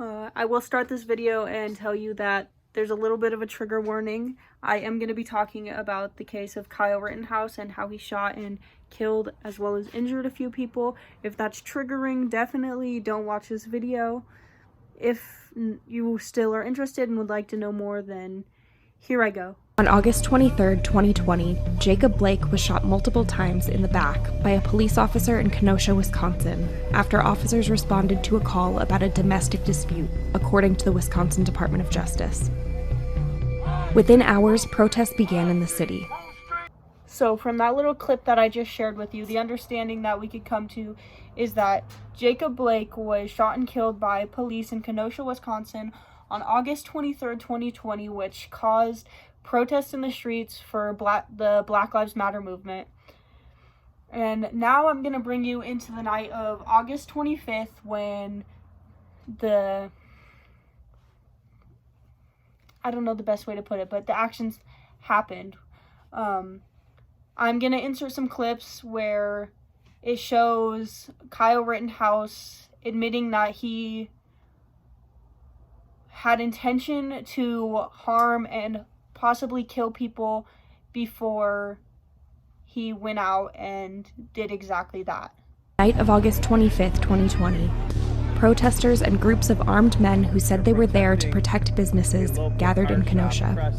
I will start this video and tell you that there's a little bit of a trigger warning. I am going to be talking about the case of Kyle Rittenhouse and how he shot and killed as well as injured a few people. If that's triggering, definitely don't watch this video. If you still are interested and would like to know more, then here I go. On August 23, 2020, Jacob Blake was shot multiple times in the back by a police officer in Kenosha, Wisconsin, after officers responded to a call about a domestic dispute, according to the Wisconsin Department of Justice. Within hours, protests began in the city. So from that little clip that I just shared with you, the understanding that we could come to is that Jacob Blake was shot and killed by police in Kenosha, Wisconsin on August 23, 2020, which caused protests in the streets for the Black Lives Matter movement. And now I'm going to bring you into the night of August 25th when I don't know the best way to put it, but the actions happened. I'm going to insert some clips where it shows Kyle Rittenhouse admitting that he had intention to harm and possibly kill people before he went out and did exactly that. Night of August 25th, 2020. Protesters and groups of armed men who said they were there to protect businesses gathered in Kenosha.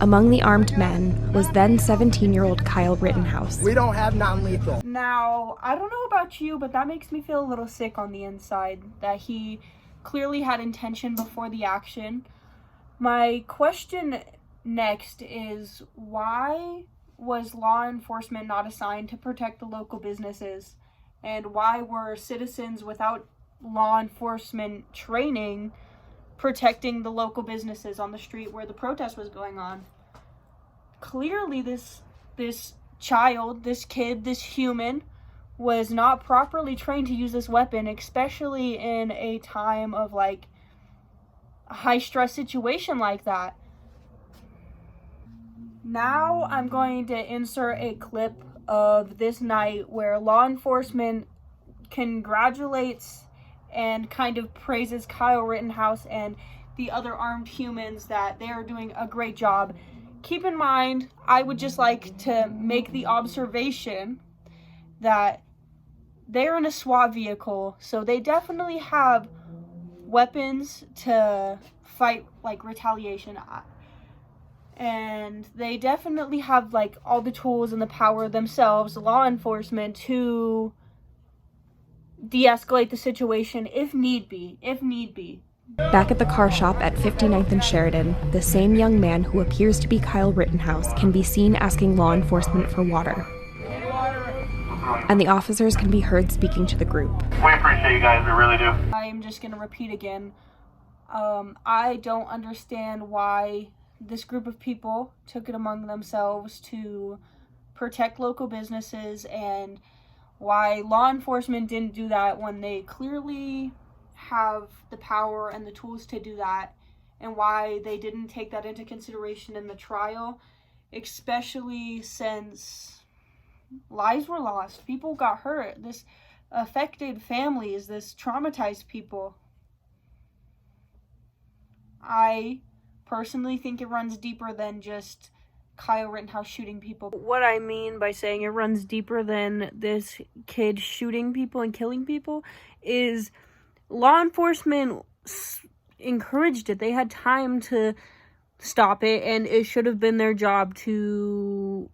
Among the armed men was then 17-year-old Kyle Rittenhouse. We don't have non-lethal. Now, I don't know about you, but that makes me feel a little sick on the inside, that he clearly had intention before the action. My question next is, why was law enforcement not assigned to protect the local businesses? And why were citizens without law enforcement training protecting the local businesses on the street where the protest was going on? Clearly this child, this kid, this human was not properly trained to use this weapon, especially in a time of like a high stress situation like that. Now I'm going to insert a clip of this night where law enforcement congratulates and kind of praises Kyle Rittenhouse and the other armed humans that they are doing a great job. Keep in mind, I would just like to make the observation that they're in a SWAT vehicle, so they definitely have weapons to fight like retaliation, and they definitely have like all the tools and the power themselves, law enforcement, to de-escalate the situation if need be. Back at the car shop at 59th and Sheridan, the same young man who appears to be Kyle Rittenhouse can be seen asking law enforcement for water. And the officers can be heard speaking to the group. We appreciate you guys, we really do. I am just going to repeat again. I don't understand why this group of people took it among themselves to protect local businesses, and why law enforcement didn't do that when they clearly have the power and the tools to do that, and why they didn't take that into consideration in the trial, especially since lives were lost, people got hurt, this affected families, this traumatized people. I personally think it runs deeper than just Kyle Rittenhouse shooting people. What I mean by saying it runs deeper than this kid shooting people and killing people is law enforcement encouraged it. They had time to stop it, and it should have been their job to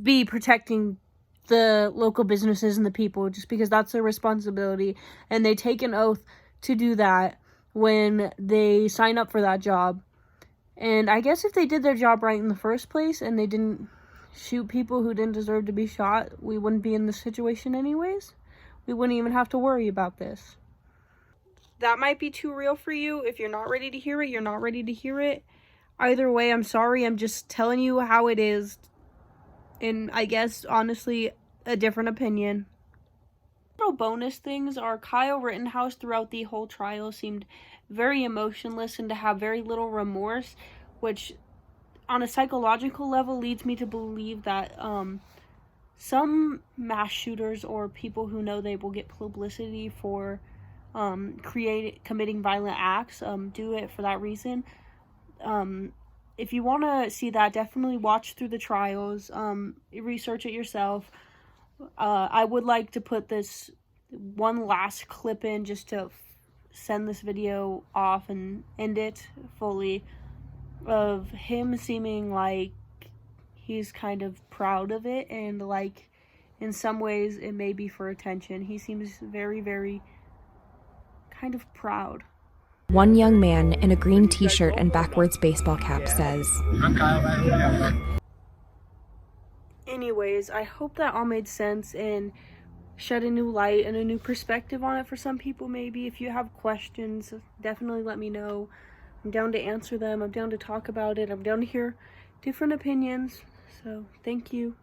be protecting the local businesses and the people, just because that's their responsibility, and they take an oath to do that when they sign up for that job. And I guess if they did their job right in the first place and they didn't shoot people who didn't deserve to be shot, we wouldn't be in this situation anyways. We wouldn't even have to worry about this. That might be too real for you. If you're not ready to hear it, you're not ready to hear it. Either way, I'm sorry. I'm just telling you how it is. And I guess, honestly, a different opinion. Little bonus things are Kyle Rittenhouse throughout the whole trial seemed very emotionless and to have very little remorse, which on a psychological level leads me to believe that some mass shooters or people who know they will get publicity for committing violent acts. Do it for that reason. If you want to see that, definitely watch through the trials, research it yourself. I would like to put this one last clip in just to send this video off and end it fully, of him seeming like he's kind of proud of it, and like in some ways it may be for attention. He seems very, very kind of proud. One young man in a green t-shirt and backwards baseball cap says, anyways, I hope that all made sense and shed a new light and a new perspective on it for some people. Maybe if you have questions, definitely let me know. I'm down to answer them. I'm down to talk about it. I'm down to hear different opinions. So thank you.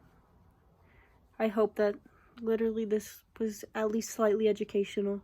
I hope that literally this was at least slightly educational.